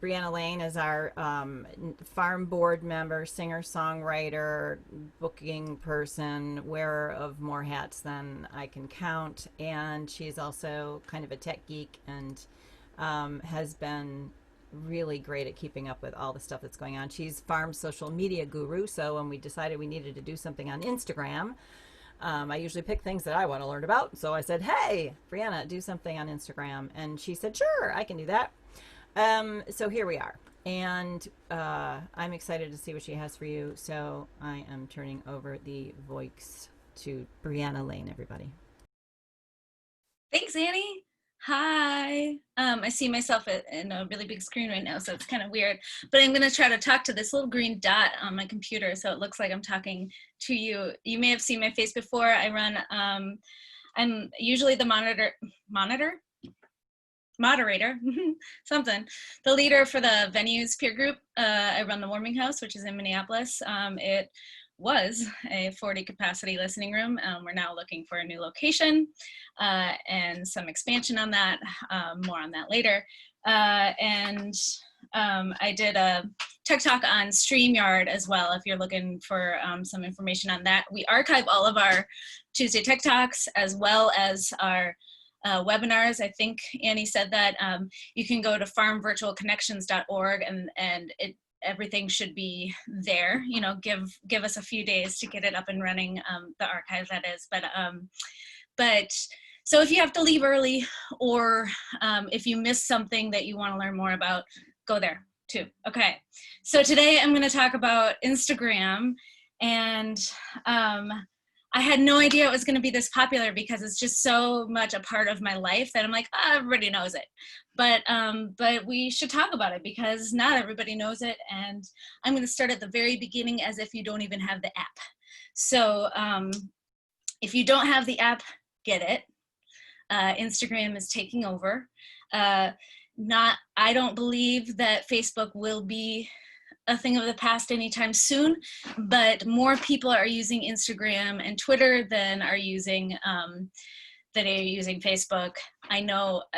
Brianna Lane is our farm board member, singer songwriter, booking person, wearer of more hats than I can count. And she's also kind of a tech geek and has been really great at keeping up with all the stuff that's going on. She's farm social media guru. So when we decided we needed to do something on Instagram, I usually pick things that I want to learn about. So I said, hey, Brianna, do something on Instagram. And she said, sure, I can do that. So here we are. And I'm excited to see what she has for you. So I am turning over the voice to Brianna Lane, everybody. Thanks, Annie. Hi. I see myself in a really big screen right now, so it's kind of weird. But I'm going to try to talk to this little green dot on my computer, so it looks like I'm talking to you. You may have seen my face before. I'm usually the moderator, something. The leader for the venues peer group. I run the Warming House, which is in Minneapolis. It was a 40 capacity listening room. We're now looking for a new location and some expansion on that, more on that later. I did a tech talk on StreamYard as well, if you're looking for some information on that. We archive all of our Tuesday Tech Talks as well as our webinars. I think Annie said that you can go to farmvirtualconnections.org and everything should be there. You know, give us a few days to get it up and running, the archive that is. But so if you have to leave early, or if you miss something that you want to learn more about, go there too. Okay, so today I'm going to talk about Instagram, and I had no idea it was going to be this popular because it's just so much a part of my life that I'm like, everybody knows it. But we should talk about it because not everybody knows it. And I'm going to start at the very beginning as if you don't even have the app. So if you don't have the app, get it. Instagram is taking over. I don't believe that Facebook will be a thing of the past anytime soon, but more people are using Instagram and Twitter than are using Facebook. I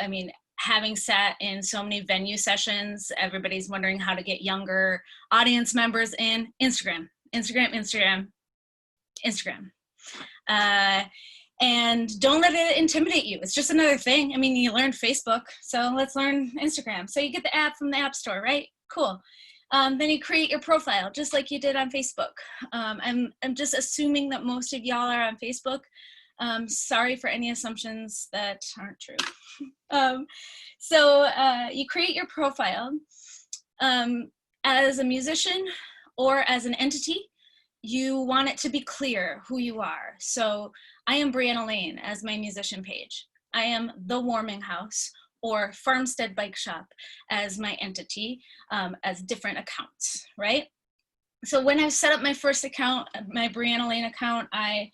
mean, having sat in so many venue sessions, everybody's wondering how to get younger audience members in. Instagram. And don't let it intimidate you. It's just another thing. I mean, you learned Facebook, so let's learn Instagram. So you get the app from the App Store, right? Cool. Then you create your profile, just like you did on Facebook. I'm just assuming that most of y'all are on Facebook. Sorry for any assumptions that aren't true. So you create your profile. As a musician or as an entity, you want it to be clear who you are. So I am Brianna Lane as my musician page. I am the Warming House or Farmstead Bike Shop as my entity, as different accounts, right? So when I set up my first account, my Brianna Lane account, I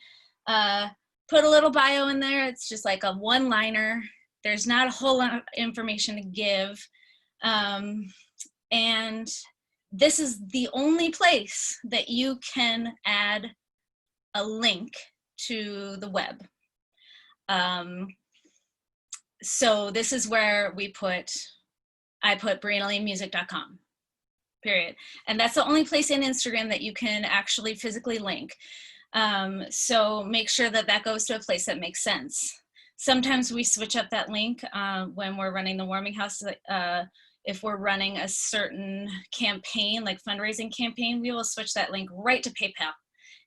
put a little bio in there. It's just like a one-liner. There's not a whole lot of information to give. And this is the only place that you can add a link to the web. So this is where I put briannalanemusic.com, period. And that's the only place in Instagram that you can actually physically link. So make sure that that goes to a place that makes sense. Sometimes we switch up that link when we're running the Warming House. If we're running a certain campaign, like fundraising campaign, we will switch that link right to PayPal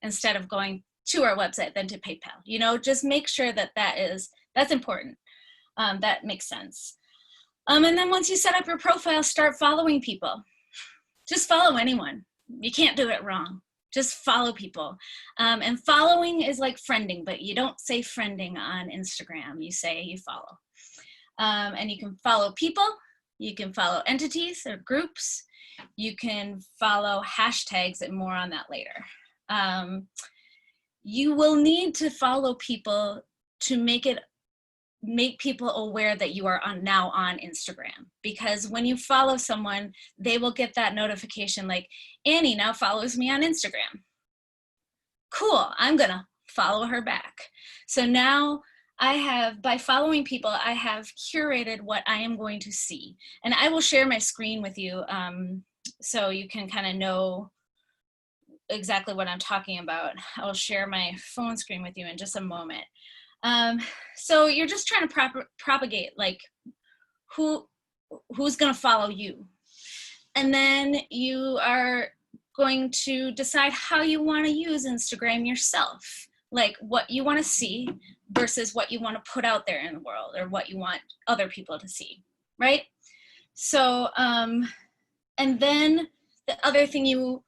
instead of going to our website, then to PayPal. You know, just make sure that that's important. That makes sense. And then once you set up your profile, start following people. Just follow anyone. You can't do it wrong. Just follow people. And following is like friending, but you don't say friending on Instagram. You say you follow. And you can follow people. You can follow entities or groups. You can follow hashtags, and more on that later. You will need to follow people to make people aware that you are now on Instagram, because when you follow someone, they will get that notification like, Annie now follows me on Instagram. Cool, I'm gonna follow her back. So now by following people, I have curated what I am going to see. And I will share my screen with you so you can kind of know exactly what I'm talking about. I'll share my phone screen with you in just a moment. So you're just trying to propagate, like, who's going to follow you. And then you are going to decide how you want to use Instagram yourself, like what you want to see versus what you want to put out there in the world, or what you want other people to see, right? So, and then the other thing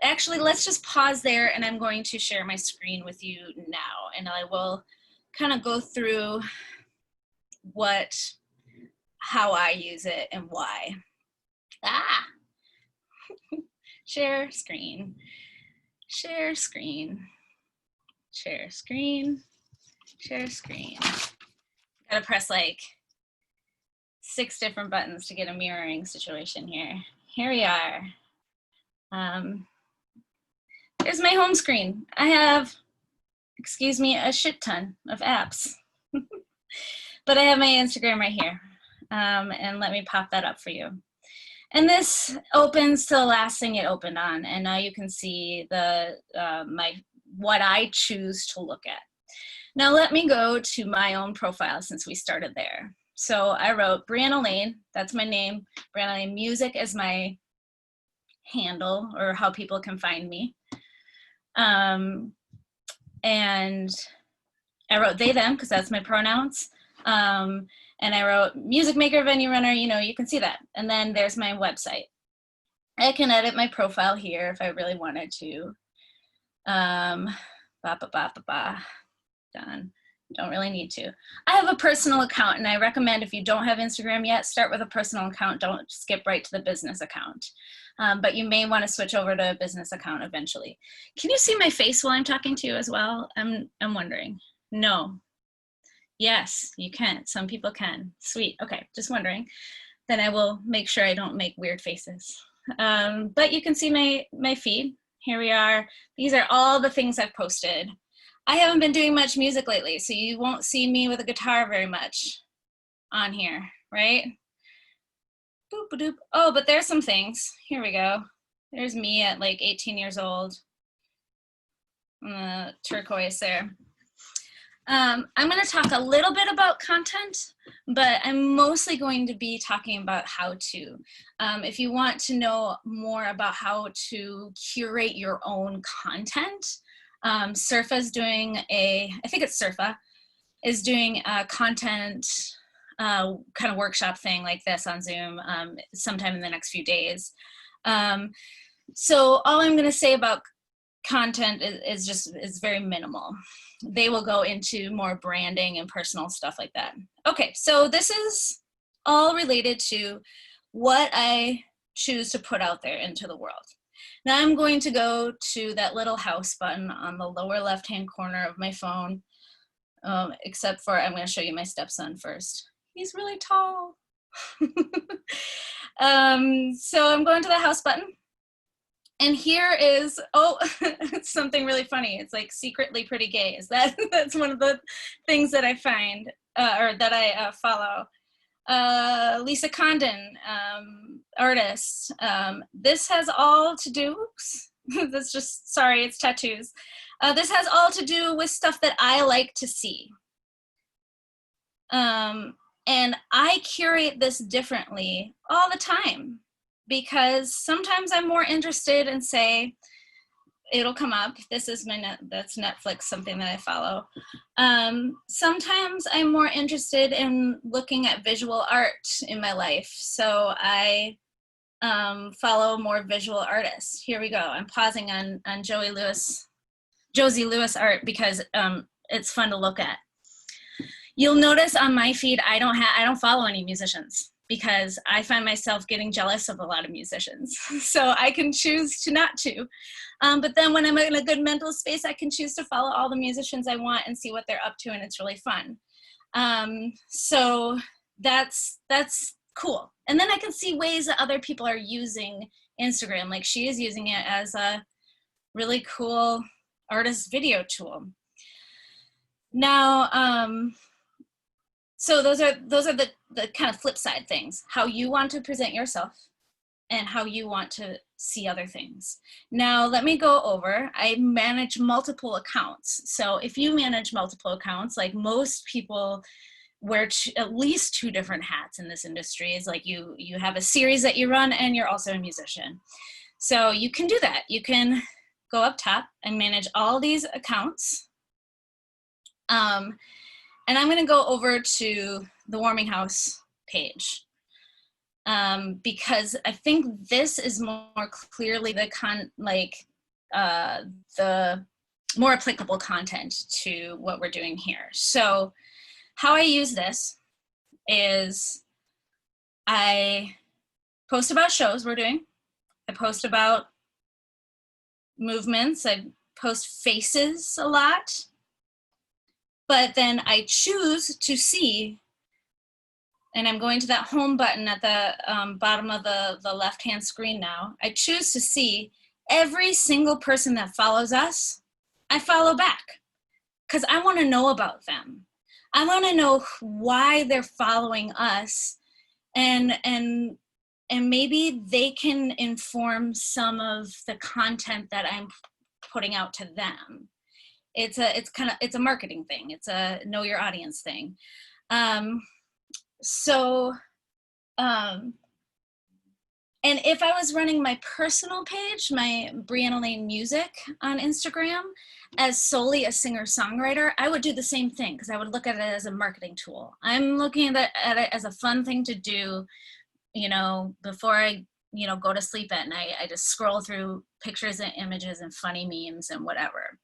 actually, let's just pause there, and I'm going to share my screen with you now, and I will kind of go through how I use it and why. Share screen, share screen, share screen, share screen. Gotta press like 6 different buttons to get a mirroring situation here. Here we are. There's my home screen. I have, excuse me, a shit ton of apps. But I have my Instagram right here. And let me pop that up for you. And this opens to the last thing it opened on. And now you can see what I choose to look at. Now let me go to my own profile since we started there. So I wrote Brianna Lane, that's my name. Brianna Lane Music is my handle, or how people can find me. And I wrote they, them, because that's my pronouns. And I wrote music maker, venue runner, you can see that. And then there's my website. I can edit my profile here if I really wanted to. Done. Don't really need to. I have a personal account, and I recommend, if you don't have Instagram yet, start with a personal account. Don't skip right to the business account. But you may want to switch over to a business account eventually. Can you see my face while I'm talking to you as well? I'm wondering. No. Yes, you can. Some people can. Sweet. Okay, just wondering. Then I will make sure I don't make weird faces. But you can see my feed. Here we are. These are all the things I've posted. I haven't been doing much music lately, so you won't see me with a guitar very much on here, right? Boop-a-doop. Oh, but there's some things. Here we go. There's me at like 18 years old. Turquoise there. I'm going to talk a little bit about content, but I'm mostly going to be talking about how to. If you want to know more about how to curate your own content, Surfa is doing I think it's Surfa, is doing a content kind of workshop thing like this on Zoom sometime in the next few days. So all I'm going to say about content is very minimal. They will go into more branding and personal stuff like that. Okay, so this is all related to what I choose to put out there into the world. Now I'm going to go to that little house button on the lower left-hand corner of my phone, except for I'm going to show you my stepson first. He's really tall. So I'm going to the house button. And here is, it's something really funny. It's like secretly pretty gay. That's one of the things that I find, or that I follow. Lisa Condon, artist. This has all to do, that's just, sorry, it's tattoos. This has all to do with stuff that I like to see. And I curate this differently all the time, because sometimes I'm more interested in, say, it'll come up, this is that's Netflix, something that I follow. Sometimes I'm more interested in looking at visual art in my life. So I follow more visual artists. Here we go. I'm pausing on Josie Lewis art because it's fun to look at. You'll notice on my feed, I don't follow any musicians, because I find myself getting jealous of a lot of musicians. So I can choose to not to. But then when I'm in a good mental space, I can choose to follow all the musicians I want and see what they're up to, and it's really fun. So that's cool. And then I can see ways that other people are using Instagram, like she is using it as a really cool artist video tool. Now, so those are the kind of flip side things, how you want to present yourself and how you want to see other things. Now, let me go over, I manage multiple accounts. So if you manage multiple accounts, like most people wear at least 2 different hats in this industry, is like you have a series that you run and you're also a musician. So you can do that. You can go up top and manage all these accounts. And I'm gonna go over to the Warming House page. Because I think this is more clearly the more applicable content to what we're doing here. So how I use this is I post about shows we're doing. I post about movements. I post faces a lot. But then I choose to see, and I'm going to that home button at the bottom of the left-hand screen now. I choose to see every single person that follows us, I follow back, because I want to know about them. I want to know why they're following us, and maybe they can inform some of the content that I'm putting out to them. It's a marketing thing. It's a know your audience thing. And if I was running my personal page, my Brianna Lane Music on Instagram, as solely a singer-songwriter, I would do the same thing, because I would look at it as a marketing tool. I'm looking at it as a fun thing to do, before I, go to sleep at night. I just scroll through pictures and images and funny memes and whatever.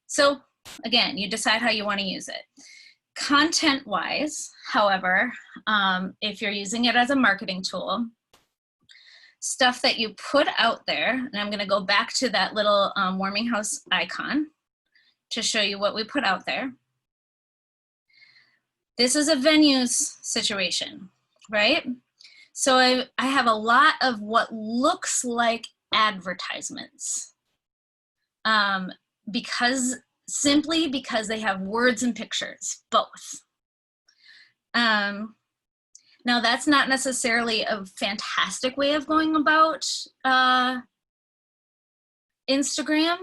So again, you decide how you want to use it. Content-wise, however, if you're using it as a marketing tool, stuff that you put out there, and I'm going to go back to that little Warming House icon to show you what we put out there. This is a venues situation, right? So I have a lot of what looks like advertisements, simply because they have words and pictures, both. Now, that's not necessarily a fantastic way of going about Instagram.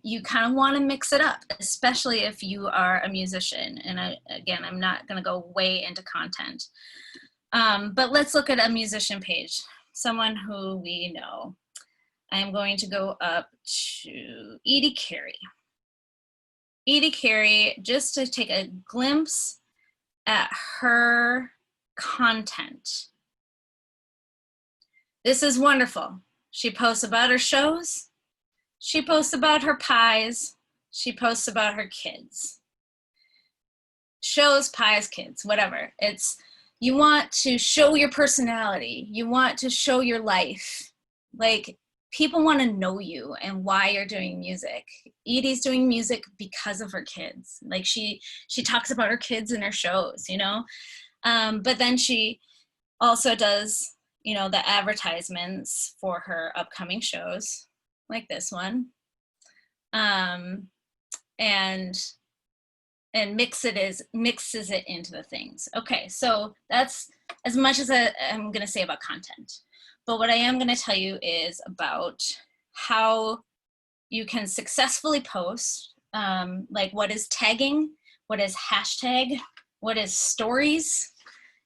You kind of want to mix it up, especially if you are a musician. And again, I'm not going to go way into content. But let's look at a musician page, someone who we know. I'm going to go up to Edie Carey. Edie Carey, just to take a glimpse at her content. This is wonderful. She posts about her shows. She posts about her pies. She posts about her kids. Shows, pies, kids, whatever. You want to show your personality. You want to show your life. Like, people want to know you and why you're doing music. Edie's doing music because of her kids. Like, she talks about her kids in her shows, but then she also does, the advertisements for her upcoming shows, like this one, and mixes it into the things. Okay, so that's as much as I'm going to say about content. But what I am going to tell you is about how you can successfully post, like what is tagging, what is hashtag, what is stories.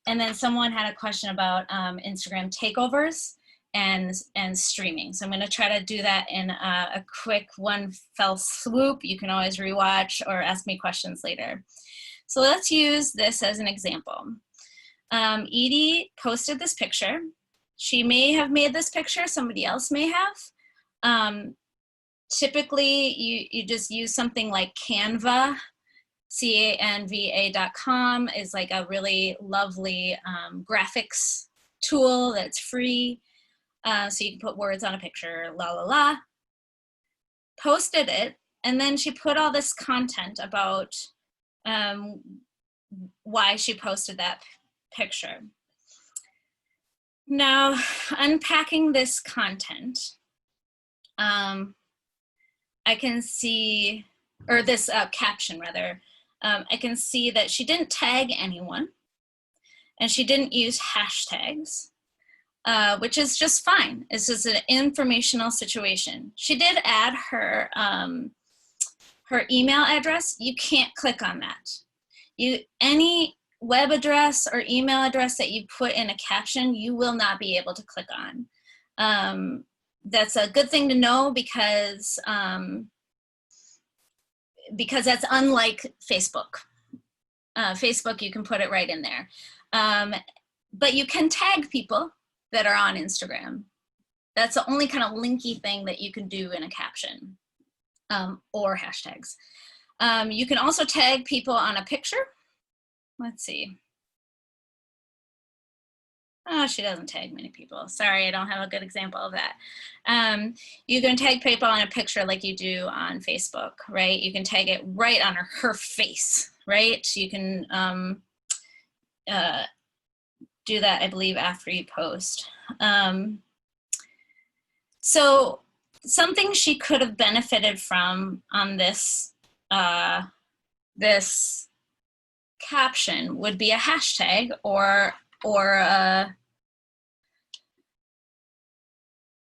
And then someone had a question about Instagram takeovers and streaming. So I'm going to try to do that in a quick one fell swoop. You can always rewatch or ask me questions later. So let's use this as an example. Edie posted this picture. She may have made this picture, somebody else may have. Typically, you just use something like Canva. Canva.com is like a really lovely graphics tool that's free. So you can put words on a picture, la la la. Posted it, and then she put all this content about why she posted that picture. Now, unpacking this content, I can see or this caption rather, I can see that she didn't tag anyone and she didn't use hashtags, which is just fine. It's just an informational situation. She did add her her email address. You can't click on that. Any web address or email address that you put in a caption, you will not be able to click on. That's a good thing to know because that's unlike Facebook. Facebook, you can put it right in there. But you can tag people that are on Instagram. That's the only kind of linky thing that you can do in a caption, or hashtags. You can also tag people on a picture. Let's see. Oh, she doesn't tag many people. Sorry, I don't have a good example of that. You can tag people on a picture like you do on Facebook, right? You can tag it right on her face, right? You can do that, I believe, after you post. So something she could have benefited from on this this caption would be a hashtag or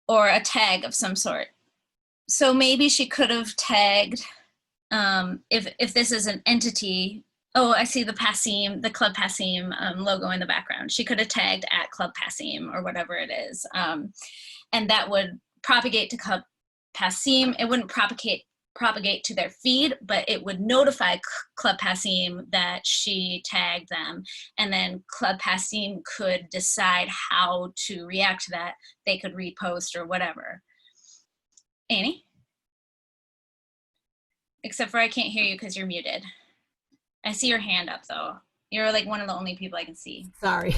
a tag of some sort. So maybe she could have tagged, if this is an entity. Oh, I see the Passim, the Club Passim logo in the background. She could have tagged at Club Passim or whatever it is. And that would propagate to Club Passim. It wouldn't propagate to their feed, but it would notify Club Passim that she tagged them. And then Club Passim could decide how to react to that. They could repost or whatever. Annie? Except for I can't hear you because you're muted. I see your hand up though. You're like one of the only people I can see. Sorry.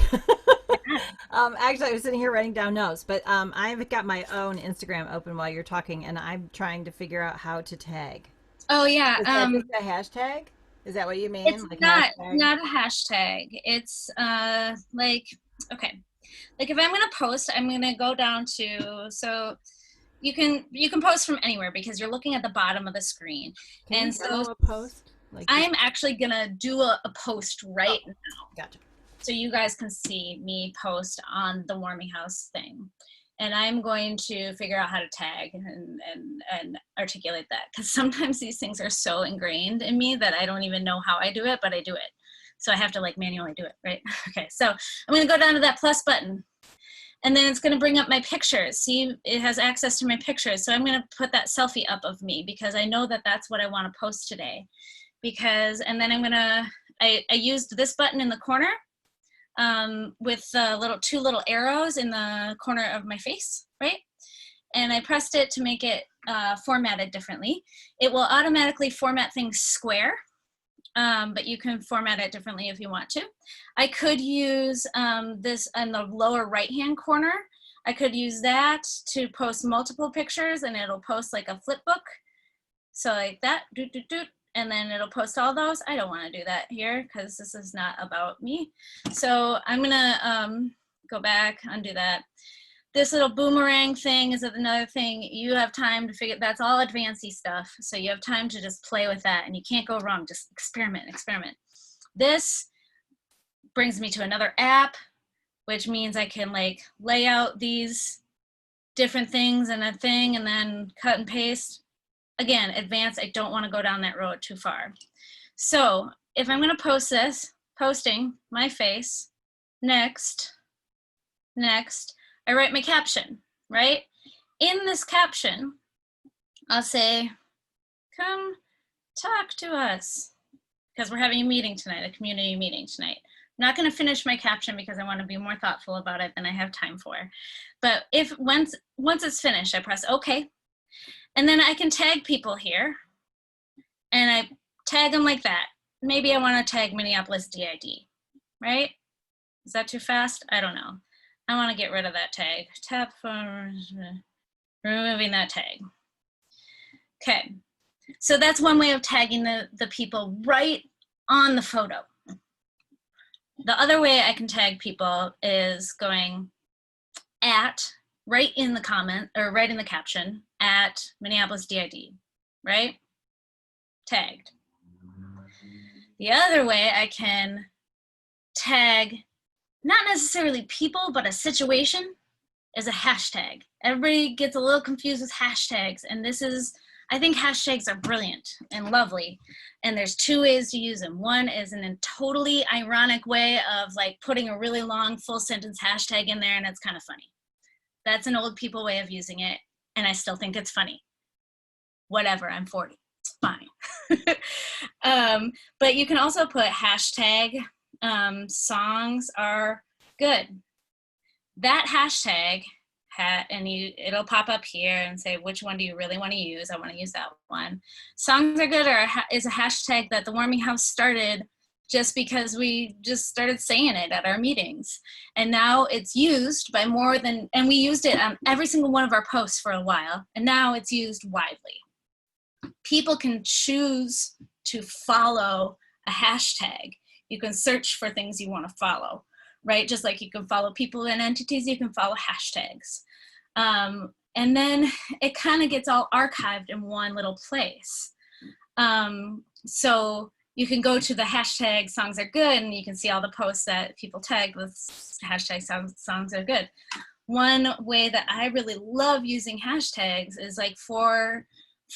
Actually, I was sitting here writing down notes, but I've got my own Instagram open while you're talking, and I'm trying to figure out how to tag. Oh yeah. Is that just a hashtag? Is that what you mean? It's Like not hashtag? not a hashtag. It's like, okay. Like if I'm gonna post, I'm gonna go down to, so you can post from anywhere because you're looking at the bottom of the screen. Can And you so go a post? Like I'm actually gonna do a post right now. Gotcha. So you guys can see me post on the warming house thing. And I'm going to figure out how to tag and articulate that, because sometimes these things are so ingrained in me that I don't even know how I do it, but I do it. So I have to like manually do it, right? Okay, so I'm gonna go down to that plus button, and then it's gonna bring up my pictures. See, it has access to my pictures. So I'm gonna put that selfie up of me because I know that that's what I wanna post today. And then I'm gonna, I used this button in the corner with two little arrows in the corner of my face, right? And I pressed it to make it formatted differently. It will automatically format things square, but you can format it differently if you want to. I could use this in the lower right-hand corner. I could use that to post multiple pictures, and it'll post like a flip book. So like that, doot, doot, doot. And then it'll post all those. I don't want to do that here because this is not about me. So I'm gonna go back, undo that. This little boomerang thing is another thing. You have time to figure, that's all advanced stuff. So you have time to just play with that and you can't go wrong. Just experiment. This brings me to another app, which means I can like lay out these different things in a thing and then cut and paste. Again, advanced, I don't want to go down that road too far. So if I'm going to post this, posting my face, next, I write my caption, right? In this caption, I'll say, come talk to us, because we're having a meeting tonight, a community meeting tonight. I'm not going to finish my caption because I want to be more thoughtful about it than I have time for. But once it's finished, I press OK. And then I can tag people here, and I tag them like that. Maybe I want to tag Minneapolis DID, right? Is that too fast? I don't know. I want to get rid of that tag. Tap for removing that tag. Okay, so that's one way of tagging the people right on the photo. The other way I can tag people is going at, right in the comment, or right in the caption, at Minneapolis DID, right? tagged. The other way I can tag not necessarily people, but a situation is a hashtag. Everybody gets a little confused with hashtags, and I think hashtags are brilliant and lovely, and there's two ways to use them. One is in a totally ironic way of like putting a really long full sentence hashtag in there, and it's kind of funny. That's an old people way of using it, and I still think it's funny. Whatever, I'm 40, it's fine. But you can also put hashtag songs are good. That hashtag, and it'll pop up here and say, which one do you really want to use? I want to use that one. Songs are good is a hashtag that the Warming House started just because we just started saying it at our meetings. And now it's used by and we used it on every single one of our posts for a while, and now it's used widely. People can choose to follow a hashtag. You can search for things you want to follow, right? Just like you can follow people and entities, you can follow hashtags. And then it kind of gets all archived in one little place. So you can go to the hashtag songs are good, and you can see all the posts that people tagged with hashtag songs are good. One way that I really love using hashtags is like for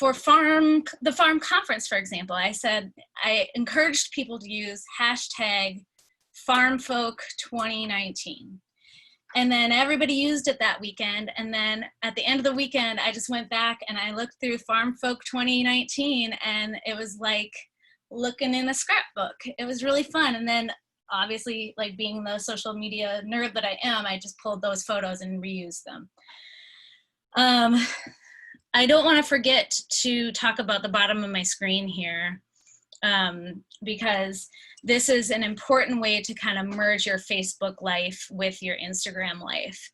the farm conference, for example. I encouraged people to use hashtag FarmFolk 2019. And then everybody used it that weekend. And then at the end of the weekend, I just went back and I looked through FarmFolk 2019, and it was like looking in a scrapbook. It was really fun. And then obviously, like being the social media nerd that I am, I just pulled those photos and reused them. I don't want to forget to talk about the bottom of my screen here, because this is an important way to kind of merge your Facebook life with your Instagram life.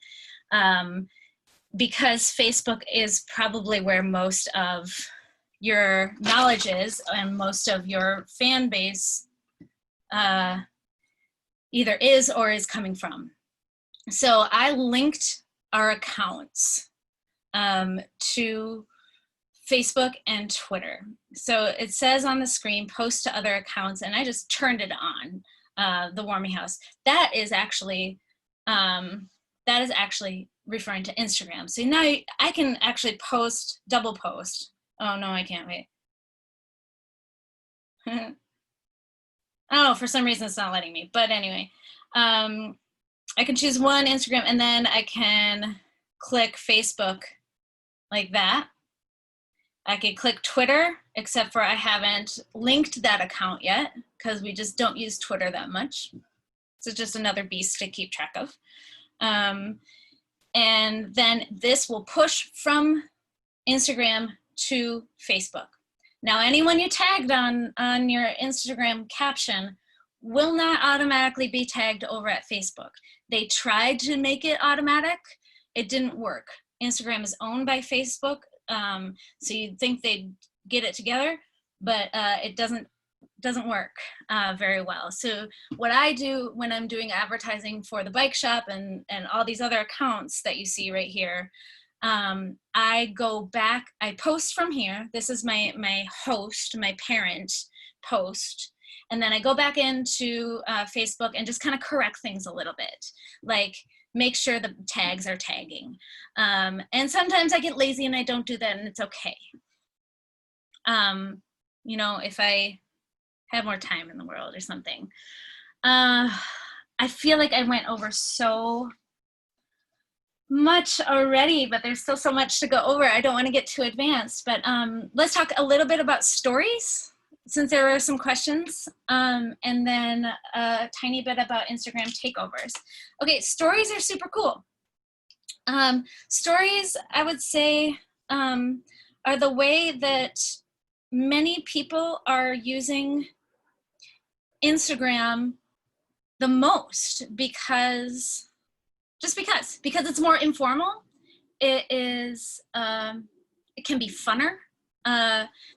Because Facebook is probably where most of your knowledge is, and most of your fan base either is or is coming from. So I linked our accounts to Facebook and Twitter. So it says on the screen, post to other accounts, and I just turned it on, the Warming House. That is actually referring to Instagram. So now I can actually double post. Oh no, I can't, wait. Oh, for some reason it's not letting me, but anyway. I can choose one Instagram, and then I can click Facebook like that. I could click Twitter, except for I haven't linked that account yet because we just don't use Twitter that much. So it's just another beast to keep track of. And then this will push from Instagram to Facebook. Now, anyone you tagged on your Instagram caption will not automatically be tagged over at Facebook. They tried to make it automatic. It didn't work. Instagram is owned by Facebook, so you'd think they'd get it together, but it doesn't work very well. So what I do when I'm doing advertising for the bike shop and all these other accounts that you see right here, I go back, I post from here. This is my host, my parent post. And then I go back into Facebook and just kind of correct things a little bit. Like, make sure the tags are tagging. And sometimes I get lazy and I don't do that, and it's okay. You know, if I have more time in the world or something. I feel like I went over so much already, but there's still so much to go over. I don't want to get too advanced, but let's talk a little bit about stories, since there were some questions, and then a tiny bit about Instagram takeovers. Okay, stories are super cool. Stories, I would say, are the way that many people are using Instagram the most, because it's more informal. It is, it can be funner.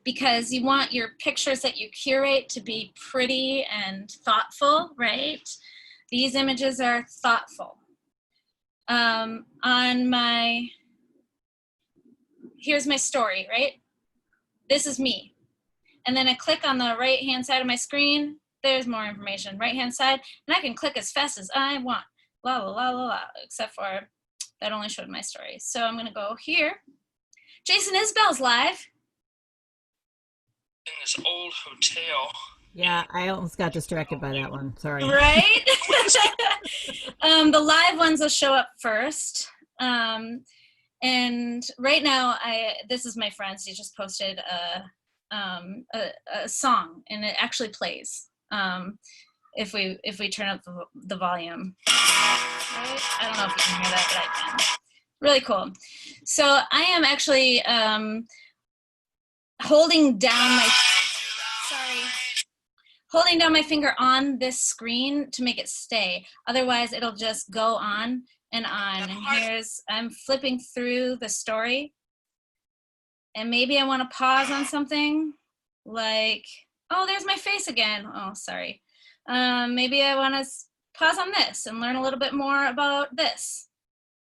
Because you want your pictures that you curate to be pretty and thoughtful, right? These images are thoughtful. Here's my story, right? This is me. and then I click on the right-hand side of my screen. There's more information, right-hand side, and I can click as fast as I want. La la la la la. Except for that only showed my story. So I'm gonna go here. Jason Isbell's live. In this old hotel. Yeah, I almost got distracted by that one. Sorry. Right? The live ones will show up first. And right now, this is my friend. She just posted a song, and it actually plays if we turn up the volume. Right? I don't know if you can hear that, but I can. Really cool. So I am actually holding down my finger on this screen to make it stay. Otherwise, it'll just go on and on. And I'm flipping through the story. And maybe I want to pause on something like, oh, there's my face again. Oh, sorry. Maybe I want to pause on this and learn a little bit more about this.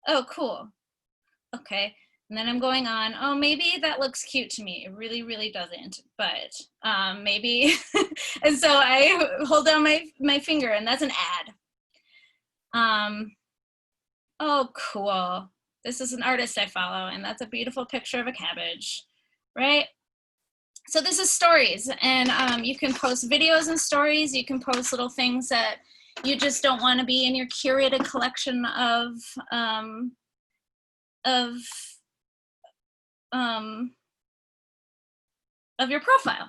Oh, cool. Okay. And then I'm going on, oh, maybe that looks cute to me. It really, really doesn't, but maybe. And so I hold down my finger, and that's an ad. Oh, cool. This is an artist I follow, and that's a beautiful picture of a cabbage, right? So this is stories, and you can post videos and stories. You can post little things that you just don't want to be in your curated collection of your profile.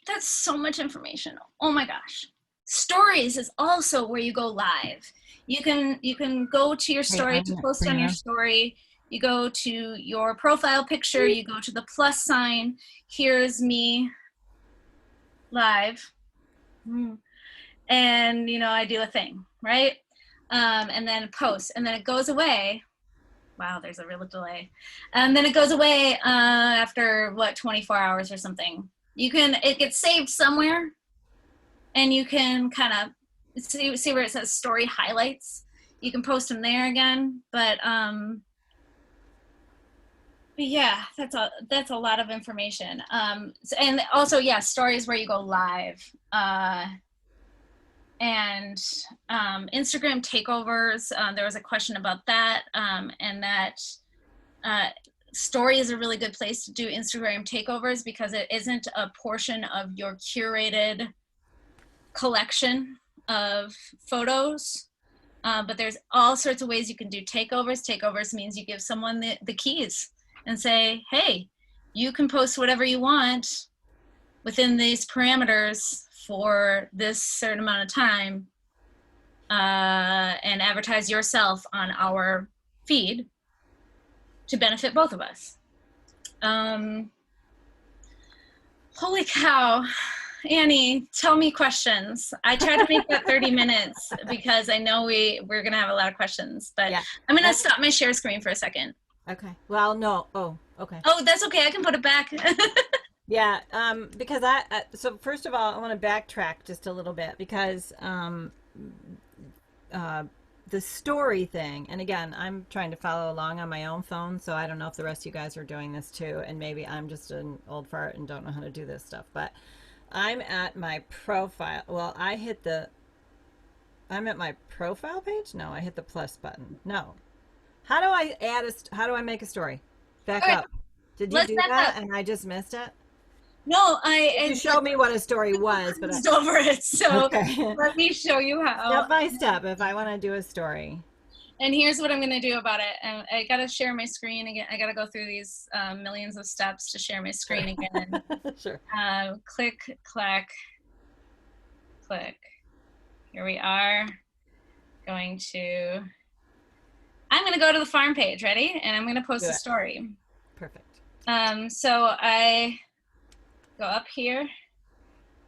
That's so much information. Oh my gosh. Stories is also where you go live. You can go to your story to post on your story. You go to your profile picture, you go to the plus sign. Here's me live. And I do a thing, right? And then post, and then it goes away. Wow, there's a real delay. And then it goes away after 24 hours or something. It gets saved somewhere, and you can kind of see where it says story highlights. You can post them there again, but yeah, that's a lot of information. And also, yeah, stories where you go live. And Instagram takeovers, there was a question about that, and that story is a really good place to do Instagram takeovers because it isn't a portion of your curated collection of photos, but there's all sorts of ways you can do takeovers. Takeovers means you give someone the keys and say, hey, you can post whatever you want within these parameters for this certain amount of time, and advertise yourself on our feed to benefit both of us. Holy cow. Annie, tell me questions. I tried to make that 30 minutes because I know we're going to have a lot of questions, but yeah. I'm going to stop my share screen for a second. Okay. Well, no. Oh, okay. Oh, that's okay. I can put it back. Yeah, because so first of all, I want to backtrack just a little bit because the story thing, and again, I'm trying to follow along on my own phone, so I don't know if the rest of you guys are doing this too, and maybe I'm just an old fart and don't know how to do this stuff, but I'm at my profile. Well, I'm at my profile page? No, I hit the plus button. No. How do I make a story? Back up. Did you do that and I just missed it? No, you showed me what a story was, but I over it. So okay. Let me show you how. Step by step, if I want to do a story. And here's what I'm going to do about it. I got to share my screen again. I got to go through these millions of steps to share my screen again. Sure. Click, clack, click. Here we are. I'm going to go to the farm page. Ready? And I'm going to post a story. Perfect. So I go up here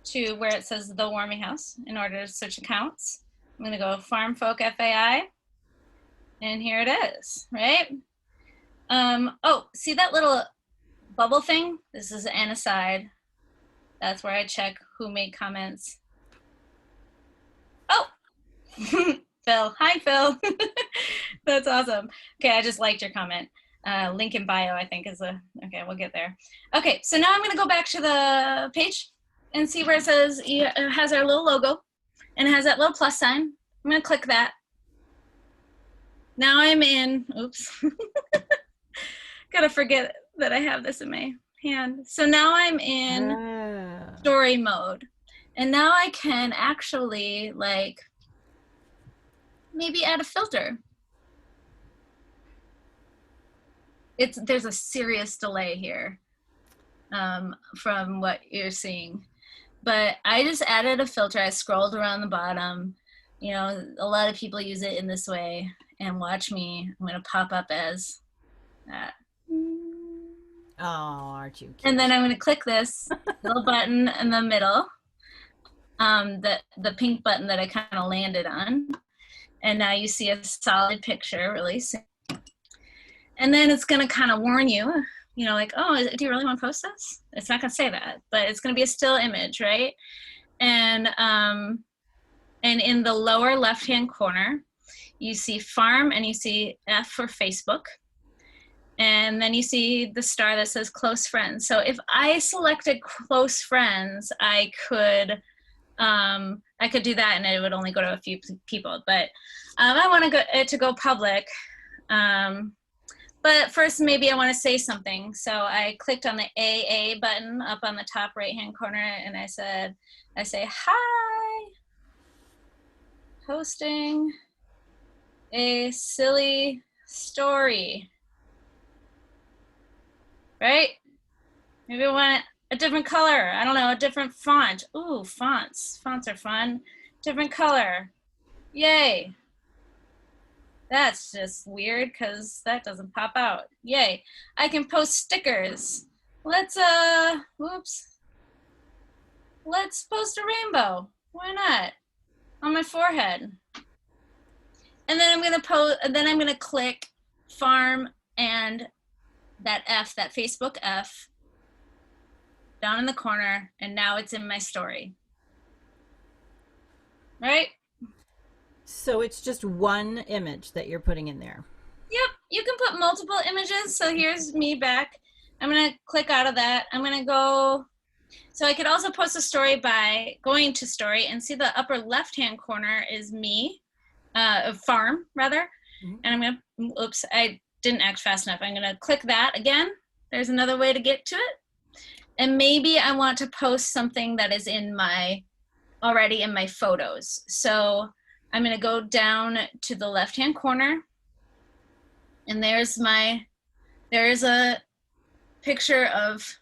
to where it says The Warming House in order to search accounts. I'm going to go Farm Folk FAI. And here it is, right? Oh, see that little bubble thing? This is an aside. That's where I check who made comments. Oh, Phil. Hi, Phil. That's awesome. Okay, I just liked your comment. Link in bio, I think, is okay, we'll get there. Okay, so now I'm going to go back to the page and see where it says, it has our little logo and it has that little plus sign. I'm going to click that. Now I'm in, oops. Gotta forget that I have this in my hand. So now I'm in story mode. And now I can actually like maybe add a filter. There's a serious delay here from what you're seeing. But I just added a filter. I scrolled around the bottom. You know, a lot of people use it in this way. And watch me. I'm going to pop up as that. Oh, aren't you cute? And then I'm going to click this little button in the middle, the pink button that I kind of landed on. And now you see a solid picture really soon. And then it's going to kind of warn you, you know, like, oh, do you really want to post this? It's not going to say that, but it's going to be a still image, right? And in the lower left-hand corner, you see farm and you see F for Facebook. And then you see the star that says close friends. So if I selected close friends, I could do that and it would only go to a few people. But I want it to go public. But first, maybe I want to say something. So I clicked on the AA button up on the top right-hand corner, and I say, hi, posting a silly story. Right? Maybe I want a different color. I don't know, a different font. Ooh, fonts. Fonts are fun. Different color. Yay. That's just weird because that doesn't pop out. Yay. I can post stickers. Let's post a rainbow. Why not? On my forehead. And then I'm gonna click farm and that F, that Facebook F, down in the corner, and now it's in my story. Right? So it's just one image that you're putting in there. Yep, you can put multiple images. So here's me back. I'm gonna click out of that. I'm gonna go, so I could also post a story by going to story and see the upper left-hand corner is me, farm rather. Mm-hmm. And I'm gonna, oops, I didn't act fast enough. I'm gonna click that again. There's another way to get to it. And maybe I want to post something that is already in my photos. So I'm gonna go down to the left-hand corner, and there's a picture of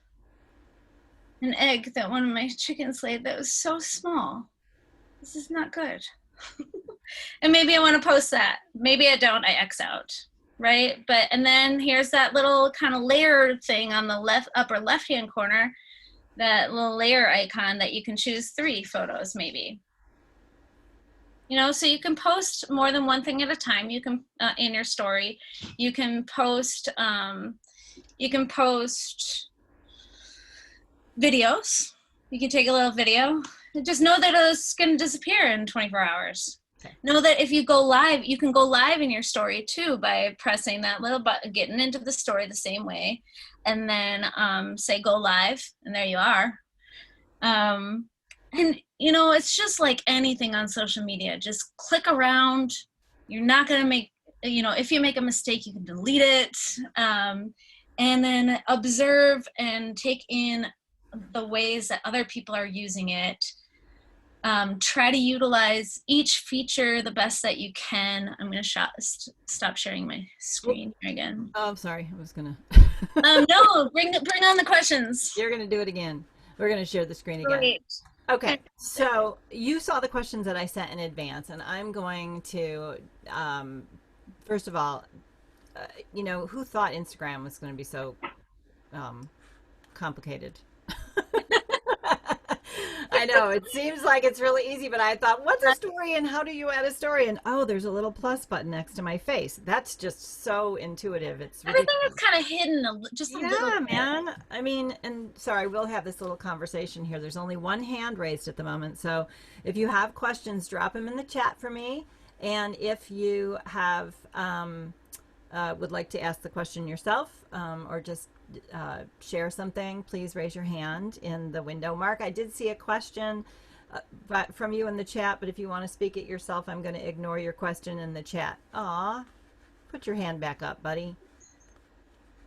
an egg that one of my chickens laid that was so small. This is not good. And maybe I want to post that. Maybe I don't, I X out, right? And then here's that little kind of layer thing on the upper left-hand corner, that little layer icon that you can choose 3 photos maybe. You know, so you can post more than one thing at a time. You can, in your story, you can post videos. You can take a little video. Just know that it's going to disappear in 24 hours. Okay. Know that if you go live, you can go live in your story too by pressing that little button, getting into the story the same way, and then say go live, and there you are. And you know, it's just like anything on social media. Just click around. You're not going to make, you know, if you make a mistake, you can delete it. And then observe and take in the ways that other people are using it. Try to utilize each feature the best that you can. I'm going to stop sharing my screen here again. Oh, I'm sorry. I was going to. No, bring on the questions. You're going to do it again. We're going to share the screen again. Great. Okay, so you saw the questions that I sent in advance, and I'm going to, first of all, you know, who thought Instagram was going to be so complicated? I know, it seems like it's really easy, but I thought, what's a story and how do you add a story? And oh, there's a little plus button next to my face. That's just so intuitive. It's ridiculous. Everything is kind of hidden just a little bit. Yeah, man. I mean, and sorry, we'll have this little conversation here. There's only one hand raised at the moment. So if you have questions, drop them in the chat for me. And if you have would like to ask the question yourself, or just share something, please raise your hand in the window. Mark, I did see a question from you in the chat, but if you want to speak it yourself, I'm going to ignore your question in the chat. Aw, put your hand back up, buddy.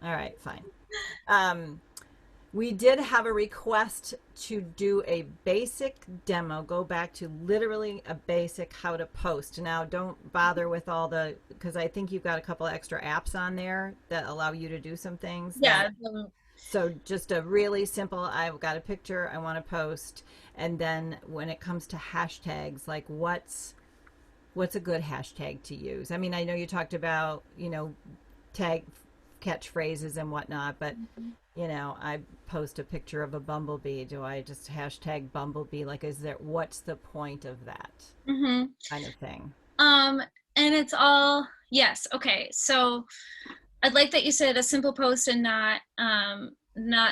All right, fine. We did have a request to do a basic demo, go back to literally a basic how to post. Now, don't bother with all the, because I think you've got a couple extra apps on there that allow you to do some things. Yeah. So just a really simple, I've got a picture I want to post. And then when it comes to hashtags, like what's a good hashtag to use? I mean, I know you talked about, tag catchphrases and whatnot, but I post a picture of a bumblebee. Do I just hashtag bumblebee? Like, what's the point of that kind of thing? And it's all, yes. Okay. So I'd like that you said a simple post and not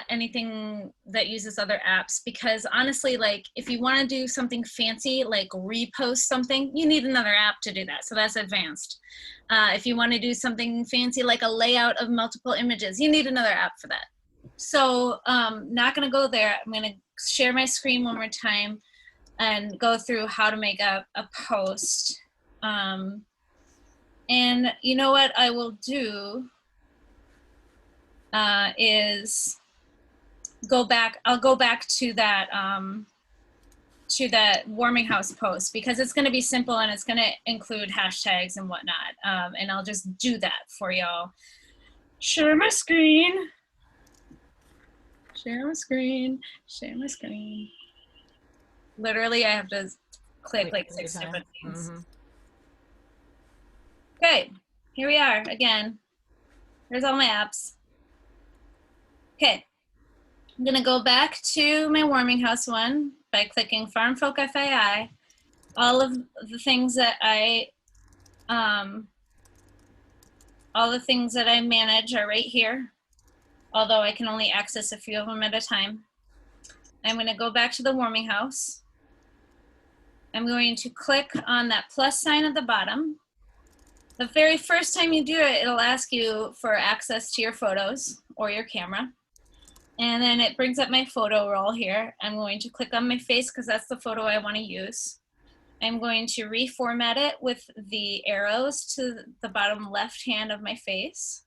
anything that uses other apps, because honestly, like if you want to do something fancy, like repost something, you need another app to do that. So that's advanced. If you want to do something fancy, like a layout of multiple images, you need another app for that. So not going to go there. I'm going to share my screen one more time and go through how to make a post. And you know what I will do is go back. I'll go back to that warming house post, because it's going to be simple and it's going to include hashtags and whatnot. And I'll just do that for y'all. Share my screen. Share my screen. Share my screen. Literally, I have to click like 6 different things. Okay, here we are again. There's all my apps. Okay, I'm gonna go back to my warming house one by clicking Farm Folk FAI. All of the things that I manage are right here, although I can only access a few of them at a time. I'm gonna go back to the warming house. I'm going to click on that plus sign at the bottom. The very first time you do it, it'll ask you for access to your photos or your camera. And then it brings up my photo roll here. I'm going to click on my face because that's the photo I want to use. I'm going to reformat it with the arrows to the bottom left hand of my face.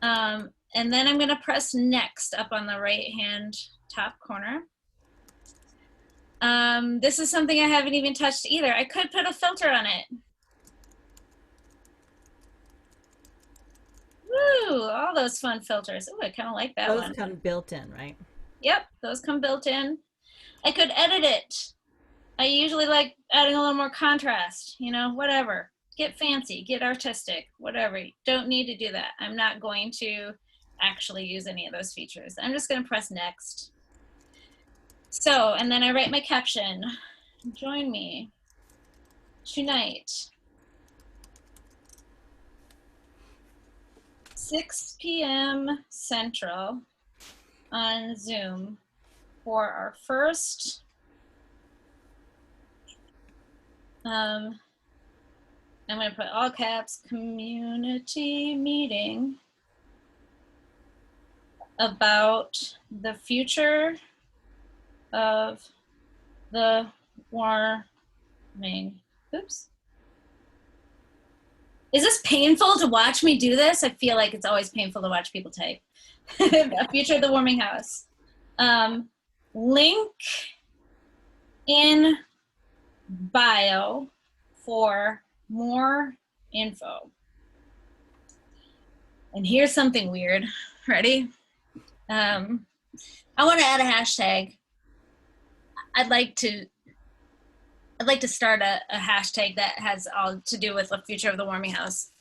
And then I'm going to press next up on the right hand top corner. This is something I haven't even touched either. I could put a filter on it. Woo, all those fun filters. Oh, I kind of like that one. Those come built in, right? Yep, those come built in. I could edit it. I usually like adding a little more contrast, whatever. Get fancy, get artistic, whatever. You don't need to do that. I'm not going to actually use any of those features. I'm just going to press next. So, and then I write my caption. Join me tonight, 6 p.m. Central on Zoom for our first I'm going to put all caps, community meeting about the future of the warming. Oops. Is this painful to watch me do this? I feel like it's always painful to watch people type. The future of the warming house. Link in bio for more info. And here's something weird. Ready? I want to add a hashtag. I'd like to start a hashtag that has all to do with the future of the warming house.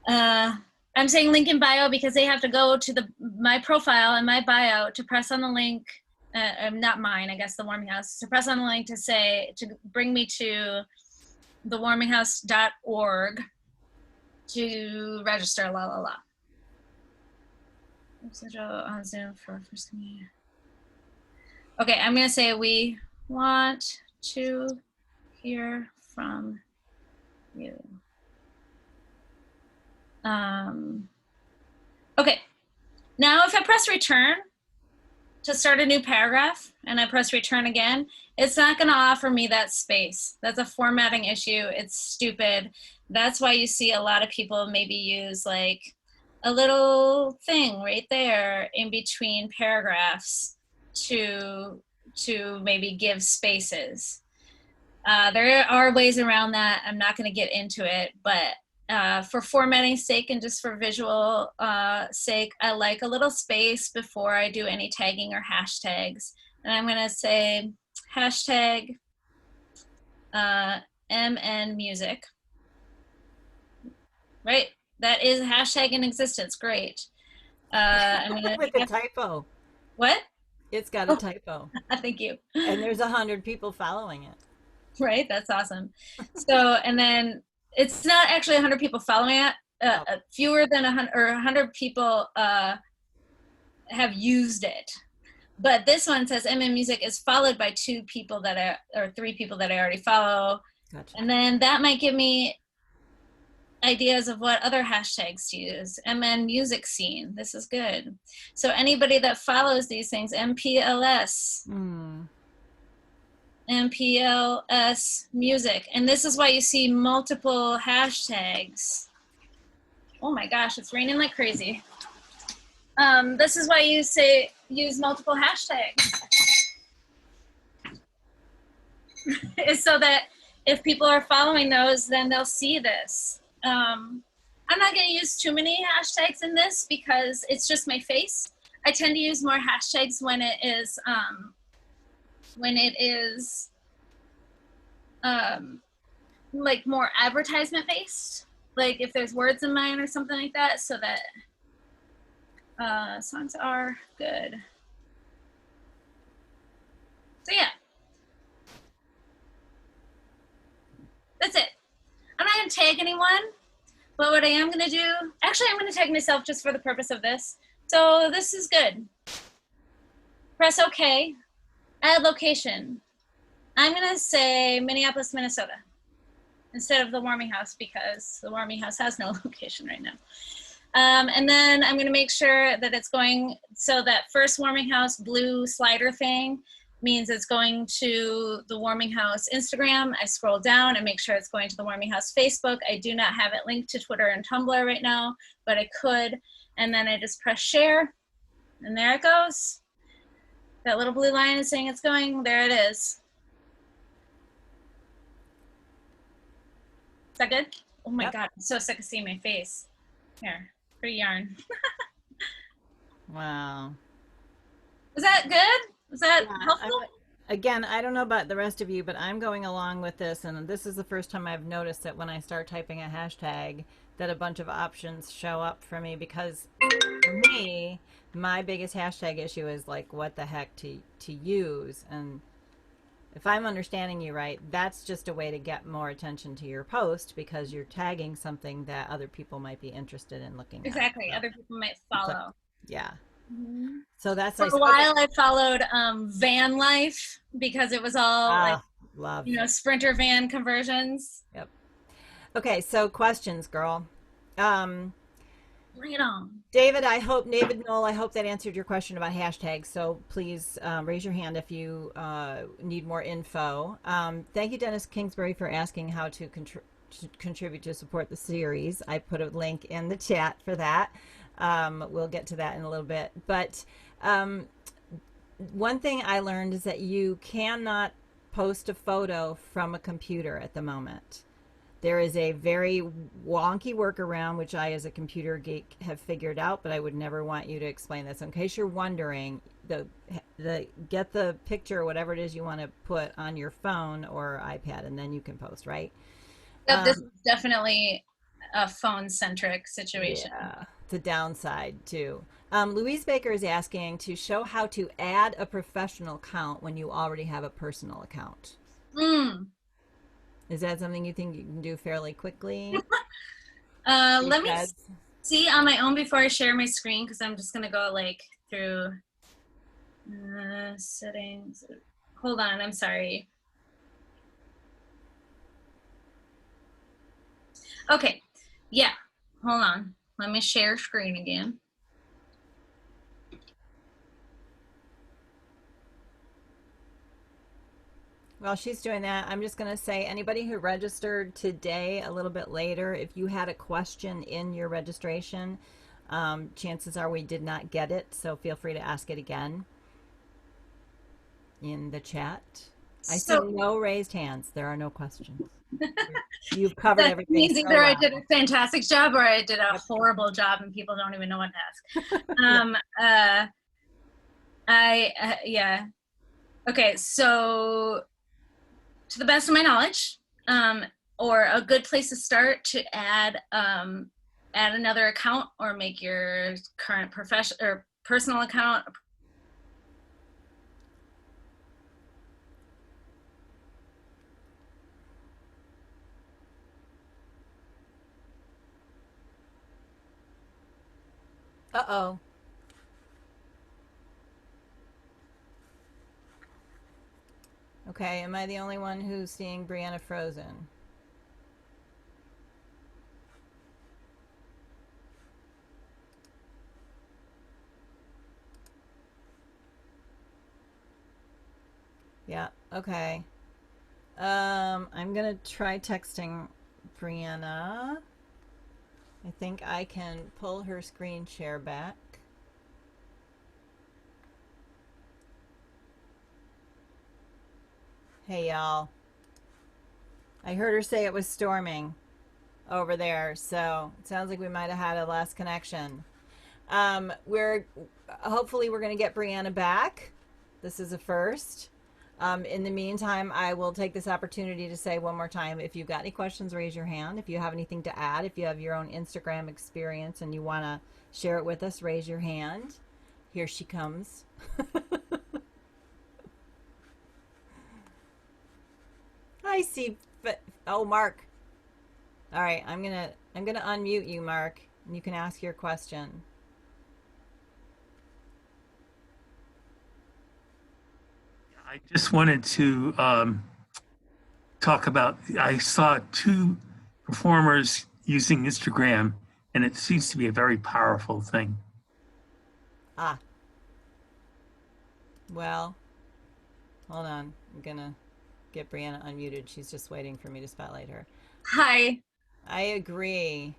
I'm saying link in bio because they have to go to my profile and my bio to press on the link. Not mine, I guess, the warming house. To press on the link to bring me to thewarminghouse.org to register, la la la. On Zoom for first meeting. Okay, I'm gonna say we want to hear from you. Okay, now if I press return to start a new paragraph and I press return again, it's not going to offer me that space. That's a formatting issue. It's stupid. That's why you see a lot of people maybe use like a little thing right there in between paragraphs to maybe give spaces. There are ways around that. I'm not going to get into it, but for formatting sake and just for visual sake, I like a little space before I do any tagging or hashtags. And I'm going to say hashtag MN music, right? That is a hashtag in existence. Great. I'm gonna With a typo. what? It's got a typo. Thank you. And there's 100 people following it. Right, that's awesome. So, and then it's not actually 100 people following it. Fewer than 100 or 100 people have used it. But this one says MN Music is followed by 2 people or 3 people that I already follow. Gotcha. And then that might give me ideas of what other hashtags to use. MN Music Scene, this is good. So anybody that follows these things, MPLS, MPLS music. And this is why you see multiple hashtags. Oh my gosh, it's raining like crazy. This is why you use multiple hashtags. Is so that if people are following those, then they'll see this. I'm not going to use too many hashtags in this because it's just my face. I tend to use more hashtags when it is like more advertisement based, like if there's words in mine or something like that, so that songs are good. So yeah, that's it. I'm not gonna tag anyone, but what I am gonna do, actually I'm gonna tag myself just for the purpose of this. So this is good. Press OK, add location. I'm gonna say Minneapolis, Minnesota, instead of the warming house because the warming house has no location right now. And then I'm gonna make sure that it's going, so that first warming house blue slider thing means it's going to the warming house Instagram. I scroll down and make sure it's going to the warming house Facebook. I do not have it linked to Twitter and Tumblr right now, but I could. And then I just press share and there it goes. That little blue line is saying it's going, there it is. Is that good? Oh my God, I'm so sick of seeing my face. Here, free yarn. Wow. Was that good? Was that helpful? Again, I don't know about the rest of you, but I'm going along with this, and this is the first time I've noticed that when I start typing a hashtag, that a bunch of options show up for me, because for me, my biggest hashtag issue is like what the heck to use. And if I'm understanding you right, that's just a way to get more attention to your post because you're tagging something that other people might be interested in looking Exactly. at. Other people might follow. Yeah. Mm-hmm. So that's for nice. a while. I followed van life because it was all love, sprinter van conversions. Yep. Okay, so questions, girl. Bring it on. David Knoll, I hope that answered your question about hashtags. So please raise your hand if you need more info. Thank you, Dennis Kingsbury, for asking how to contribute to support the series. I put a link in the chat for that. We'll get to that in a little bit. But one thing I learned is that you cannot post a photo from a computer at the moment. There is a very wonky workaround, which I, as a computer geek, have figured out, but I would never want you to explain this. In case you're wondering, get the picture or whatever it is you want to put on your phone or iPad, and then you can post, right? Yep, this is definitely a phone-centric situation. Yeah, it's a downside, too. Louise Baker is asking to show how to add a professional account when you already have a personal account. Is that something you think you can do fairly quickly? Let me see on my own before I share my screen, because I'm just going to go through settings. Hold on, I'm sorry. Okay, yeah. hold on. Let me share screen again. While she's doing that, I'm just going to say anybody who registered today a little bit later, if you had a question in your registration, chances are we did not get it, so feel free to ask it again in the chat. I see So no raised hands. There are no questions. You've covered that everything means so either I well. did a fantastic job or I did a Yep. horrible job and people don't even know what to ask. Yeah. Okay, so to the best of my knowledge, or a good place to start to add another account or make your current professional or personal account. Uh-oh. Okay, am I the only one who's seeing Brianna frozen? Yeah, okay. I'm gonna try texting Brianna. I think I can pull her screen share back. Hey, y'all. I heard her say it was storming over there, so it sounds like we might have had a last connection. We're hopefully we're gonna get Brianna back. This is a first. In the meantime, I will take this opportunity to say one more time, if you've got any questions, raise your hand. If you have anything to add, if you have your own Instagram experience and you want to share it with us, raise your hand. Here she comes. I see. Oh, Mark. All right, I'm gonna unmute you, Mark, and you can ask your question. I just wanted to talk about, I saw two performers using Instagram, and it seems to be a very powerful thing. Ah, well, hold on. I'm gonna get Brianna unmuted. She's just waiting for me to spotlight her. Hi. I agree.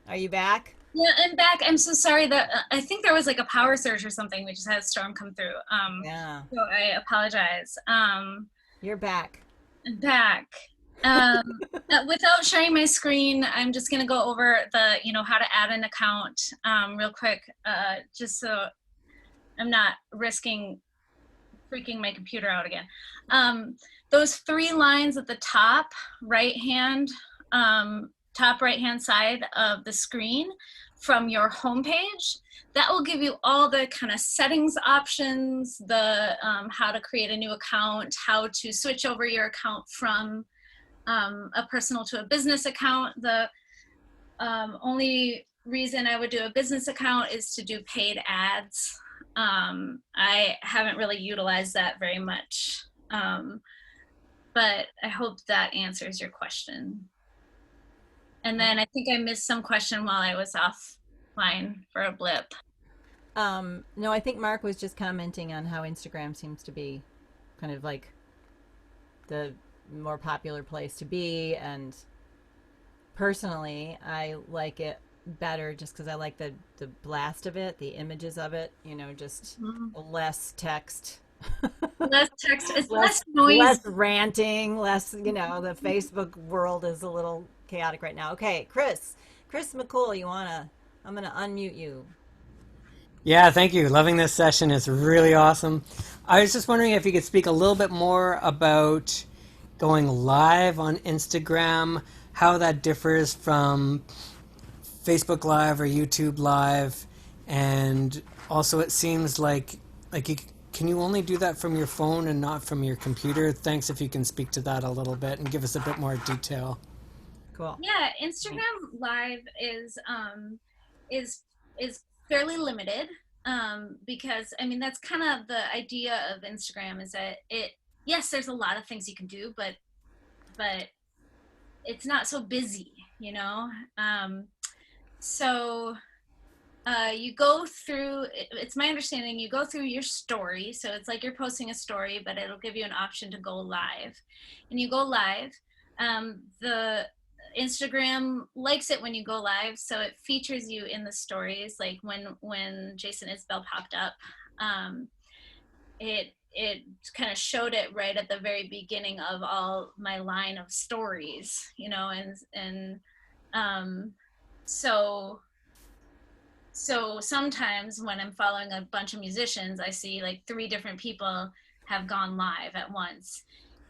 Are you back? Yeah, I'm back. I'm so sorry that I think there was like a power surge or something. We just had a storm come through. Yeah. So I apologize. You're back. I'm back. Without sharing my screen, I'm just gonna go over the, how to add an account real quick, just so I'm not risking freaking my computer out again. Those three lines at the top right hand side of the screen from your homepage, that will give you all the kind of settings options, the how to create a new account, how to switch over your account from a personal to a business account. The only reason I would do a business account is to do paid ads. I haven't really utilized that very much, but I hope that answers your question. And then I think I missed some question while I was offline for a blip. No, I think Mark was just commenting on how Instagram seems to be kind of like the more popular place to be, and personally, I like it better just because I like the blast of it, the images of it. Just less text. Less text, it's less less noise. less ranting, less, the Facebook world is a little chaotic right now. Okay, Chris McCool, I'm gonna unmute you. Yeah, thank you. Loving this session. It's really awesome. I was just wondering if you could speak a little bit more about going live on Instagram, how that differs from Facebook Live or YouTube Live, and also it seems like can you only do that from your phone and not from your computer? Thanks if you can speak to that a little bit and give us a bit more detail. Cool. Yeah, Instagram Live is fairly limited, because I mean that's kind of the idea of Instagram, is that yes, there's a lot of things you can do, but it's not so busy. you know. So you go through, it's my understanding, you go through your story. So it's like you're posting a story, but it'll give you an option to go live. And you go live. The Instagram likes it when you go live, so it features you in the stories. Like when Jason Isbell popped up, it kind of showed it right at the very beginning of all my line of stories, you know, and so sometimes when I'm following a bunch of musicians, I see like 3 different people have gone live at once.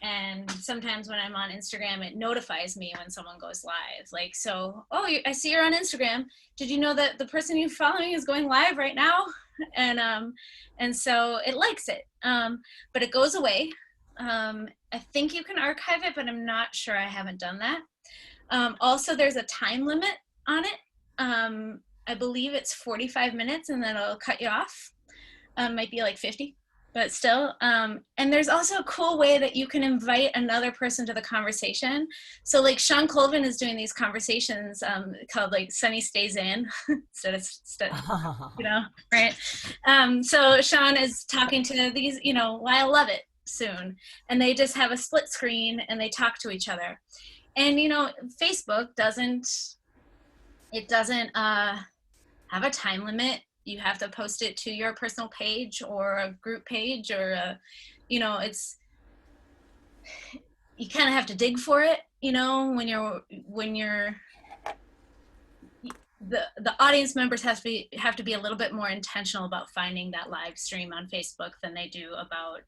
And sometimes when I'm on Instagram, it notifies me when someone goes live. Like, so, oh, I see you're on Instagram. Did you know that the person you're following is going live right now? And so it likes it, but it goes away. I think you can archive it, but I'm not sure. I haven't done that. Also, there's a time limit on it. I believe it's 45 minutes and then it'll cut you off. Might be like 50, but still. And there's also a cool way that you can invite another person to the conversation. So like Sean Colvin is doing these conversations called like Sunny Stays In instead of, you know, right? So Sean is talking to these, you know, Lyle Lovett soon, and they just have a split screen and they talk to each other. And, you know, Facebook doesn't have a time limit. You have to post it to your personal page or a group page, or you know, you kind of have to dig for it, you know, when you're the audience members have to be a little bit more intentional about finding that live stream on Facebook than they do about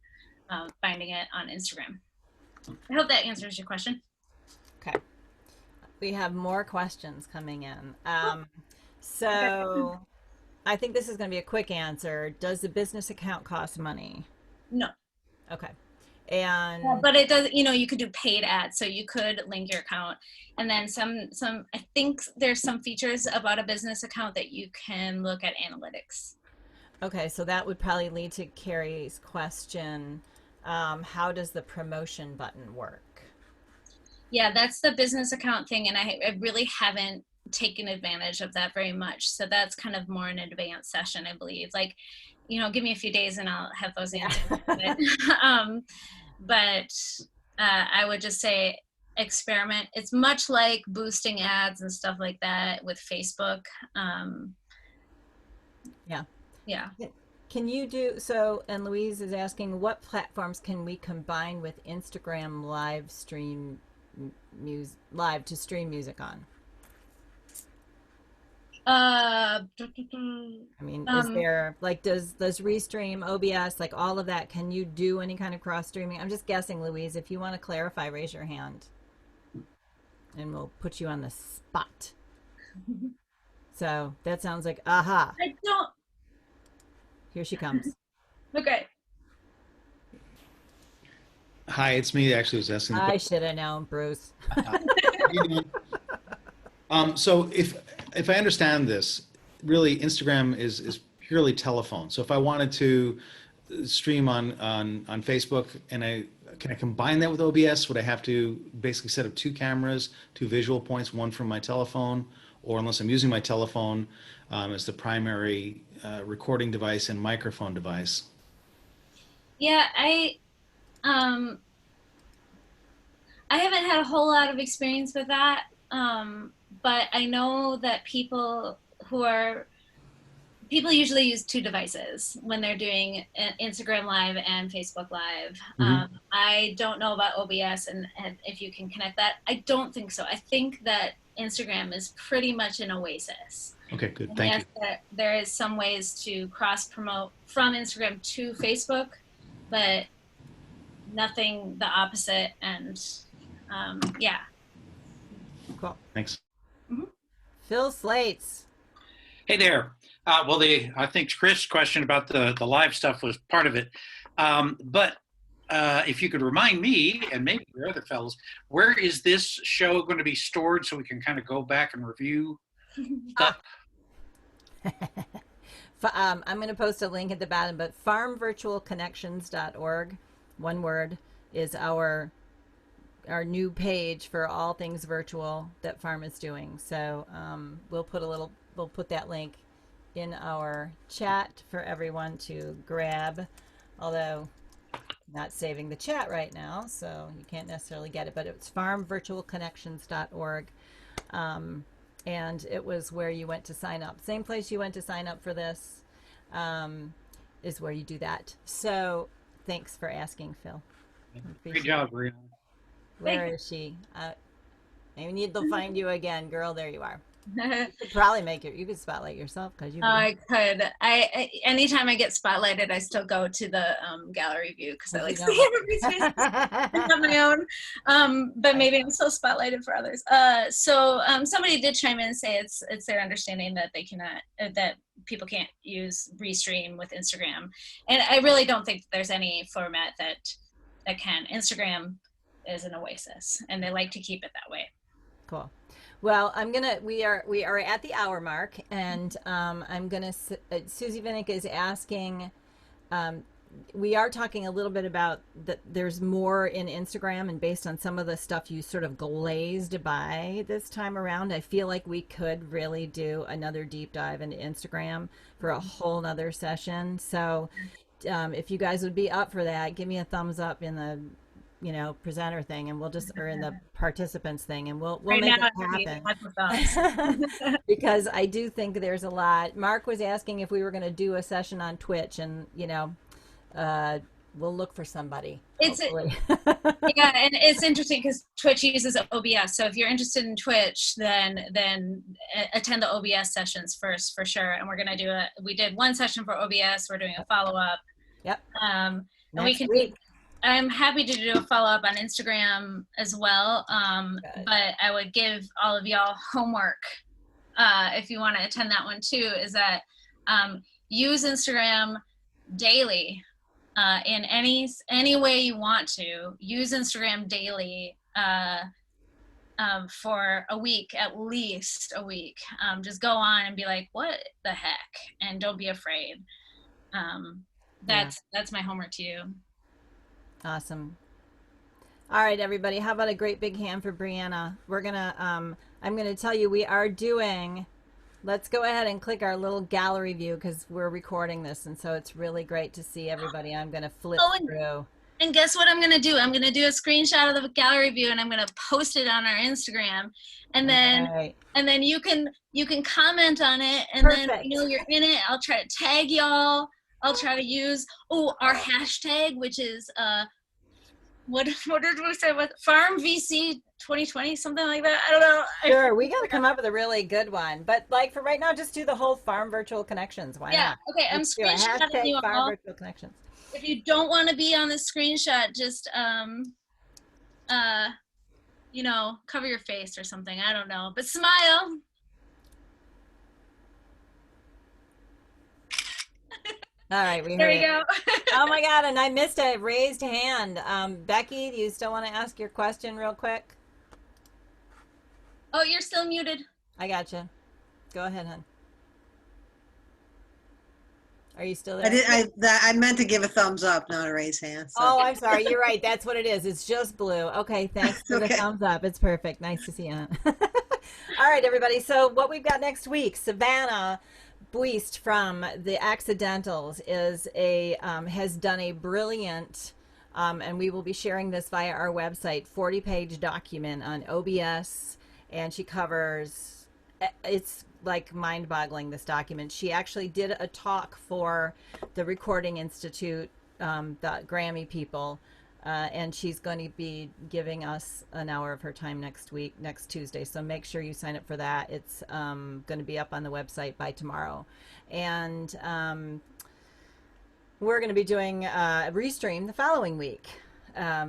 finding it on Instagram. I hope that answers your question. Okay. We have more questions coming in. So I think this is going to be a quick answer. Does the business account cost money? No. Okay. And but it does, you know, you could do paid ads, so you could link your account, and then some I think there's some features about a business account that you can look at analytics. okay, so that would probably lead to Carrie's question. How does the promotion button work? Yeah, that's the business account thing, and I really haven't taken advantage of that very much. So that's kind of more an advanced session, I believe. Like, you know, give me a few days and I'll have those answers. But I would just say experiment. It's much like boosting ads and stuff like that with Facebook. Yeah. Can you do so? And Louise is asking, what platforms can we combine with Instagram live to stream music on? I mean, is there like does Restream, OBS, like all of that? Can you do any kind of cross streaming? I'm just guessing, Louise. If you want to clarify, raise your hand, and we'll put you on the spot. So that sounds like aha. I don't. Here she comes. Okay. Hi, it's me. Actually, was asking. I should have known, Bruce. So if I understand this, really Instagram is purely telephone. So if I wanted to stream on Facebook, and can I combine that with OBS? Would I have to basically set up 2 cameras, 2 visual points, one from my telephone, or unless I'm using my telephone as the primary recording device and microphone device? Yeah, I haven't had a whole lot of experience with that, but I know that people usually use 2 devices when they're doing Instagram Live and Facebook Live. Mm-hmm. I don't know about OBS and if you can connect that. I don't think so. I think that Instagram is pretty much an oasis. Okay, good. Thank you. There is some ways to cross promote from Instagram to Facebook, but nothing the opposite. And yeah. Cool. Thanks. Mm-hmm. Phil Slates. Hey there. Well, I think Chris' question about the live stuff was part of it. But if you could remind me, and maybe the other fellows, where is this show going to be stored so we can kind of go back and review stuff? I'm going to post a link at the bottom, but farmvirtualconnections.org, one word, is our our new page for all things virtual that Farm is doing. So we'll put that link in our chat for everyone to grab. Although not saving the chat right now, so you can't necessarily get it. But it's farmvirtualconnections.org. And it was where you went to sign up. Same place you went to sign up for this is where you do that. So thanks for asking, Phil. Great job, Brianna. Where is she? I need to find you again, girl. There you are. You could probably you could spotlight yourself because you. I could. I anytime I get spotlighted, I still go to the gallery view because I like seeing everybody's faces. I have my own, but maybe I'm still spotlighted for others. So somebody did chime in and say it's their understanding that they cannot that people can't use Restream with Instagram, and I really don't think there's any format that can. Instagram is an oasis, and they like to keep it that way. Cool. Well, we are at the hour mark, and I'm gonna. Susie Vinnick is asking. We are talking a little bit about that. There's more in Instagram, and based on some of the stuff you sort of glazed by this time around, I feel like we could really do another deep dive into Instagram for a whole nother session. So, if you guys would be up for that, give me a thumbs up in the presenter thing, and we'll just, or in the participants thing, and we'll Right make now, it happen. Because I do think there's a lot. Mark was asking if we were going to do a session on Twitch, and we'll look for somebody. Hopefully. Yeah, and it's interesting because Twitch uses OBS. So if you're interested in Twitch, then attend the OBS sessions first for sure. And we're going to we did one session for OBS. We're doing a follow-up. Yep. And we can I'm happy to do a follow-up on Instagram as well, but I would give all of y'all homework if you want to attend that one too, is that use Instagram daily in any way you want to. Use Instagram daily for a week, at least a week. Just go on and be like, what the heck? And don't be afraid. That's my homework to you. Awesome. All right, everybody. How about a great big hand for Brianna? We're gonna. I'm gonna tell you we are doing. Let's go ahead and click our little gallery view because we're recording this, and so it's really great to see everybody. I'm gonna flip through. And guess what I'm gonna do? I'm gonna do a screenshot of the gallery view, and I'm gonna post it on our Instagram, and then you can comment on it, and Perfect. then you're in it. I'll try to tag y'all. I'll try to use our hashtag, which is what did we say? What Farm VC 2020, something like that. I don't know. Sure, we got to come up with a really good one. But like for right now, just do the whole Farm Virtual Connections. Why not? Okay. I'm screenshotting you Farm all. Virtual Connections. If you don't want to be on the screenshot, just cover your face or something. I don't know, but smile. All right, there we go. Oh my God, and I missed a raised hand. Becky, do you still want to ask your question real quick? Oh, you're still muted. I gotcha. Go ahead, hon. Are you still there? I meant to give a thumbs up, not a raise hand. So. Oh, I'm sorry. You're right. That's what it is. It's just blue. Okay, thanks for the thumbs up. It's perfect. Nice to see you. All right, everybody. So what we've got next week, Savannah Buist from the Accidentals has done a brilliant, and we will be sharing this via our website, 40-page document on OBS, and she covers, it's like mind-boggling, this document. She actually did a talk for the Recording Institute, the Grammy people, and she's going to be giving us an hour of her time next Tuesday. So make sure you sign up for that. It's going to be up on the website by tomorrow. And we're going to be doing a Restream the following week.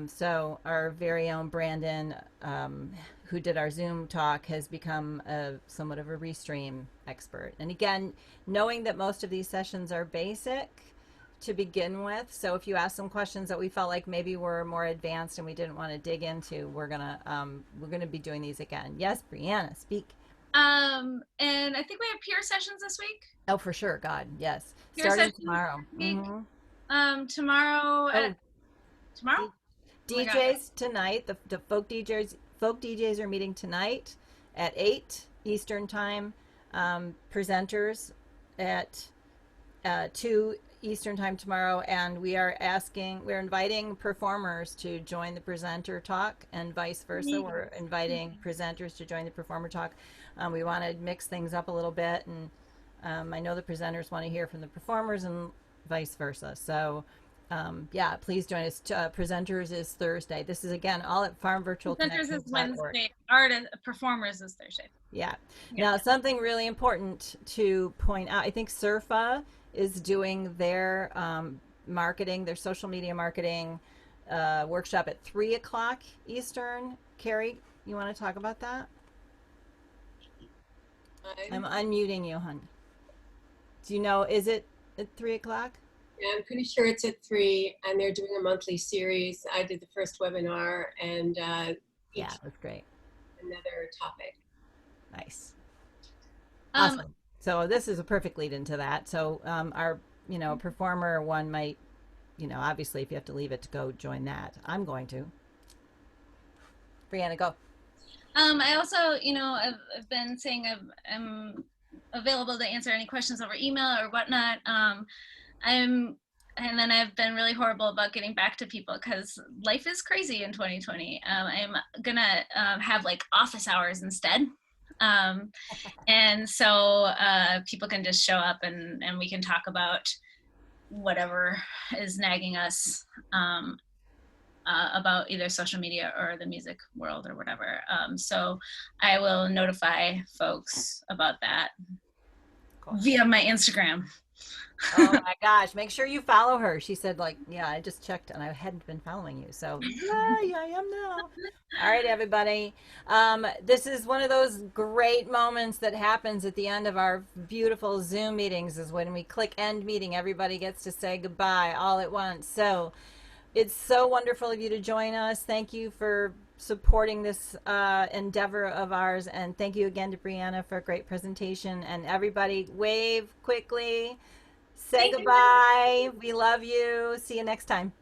So our very own Brandon, who did our Zoom talk, has become somewhat of a Restream expert. And again, knowing that most of these sessions are basic to begin with, so if you ask some questions that we felt like maybe were more advanced and we didn't want to dig into, we're gonna be doing these again. Yes, Brianna, speak. And I think we have peer sessions this week. Oh, for sure. God, yes. Peer Starting sessions tomorrow. Week. Mm-hmm. Tomorrow. Tomorrow. Oh my God. DJs tonight, the folk DJs are meeting tonight at 8 Eastern time. Presenters at 2 Eastern time tomorrow, and we're inviting performers to join the presenter talk, and vice versa. We're inviting presenters to join the performer talk. We want to mix things up a little bit, and I know the presenters want to hear from the performers, and vice versa. So, yeah, please join us. Presenters is Thursday. This is again all at Presenters is farmvirtualconnections.org. Wednesday. Performers is Thursday. Yeah. Yeah. Now, something really important to point out, I think Surfa is doing their marketing, their social media marketing workshop at 3 o'clock Eastern. Carrie, you want to talk about that? I'm unmuting you, hon. Do you know, is it at 3 o'clock? Yeah, I'm pretty sure it's at 3, and they're doing a monthly series. I did the first webinar, and Yeah, each that's great. another topic. Nice. Um, Awesome. So this is a perfect lead into that. So our, performer one might, obviously if you have to leave it to go join that, I'm going to. Brianna, go. I also, I've been saying I'm available to answer any questions over email or whatnot. And then I've been really horrible about getting back to people because life is crazy in 2020. I'm gonna have like office hours instead. And so people can just show up and we can talk about whatever is nagging us about either social media or the music world or whatever. So I will notify folks about that via my Instagram. Oh my gosh, make sure you follow her. She said, yeah, I just checked and I hadn't been following you. So, yeah, I am now. All right, everybody. This is one of those great moments that happens at the end of our beautiful Zoom meetings, is when we click end meeting, everybody gets to say goodbye all at once. So, it's so wonderful of you to join us. Thank you for supporting this endeavor of ours. And thank you again to Brianna for a great presentation. And everybody, wave quickly. Say goodbye. We love you. See you next time.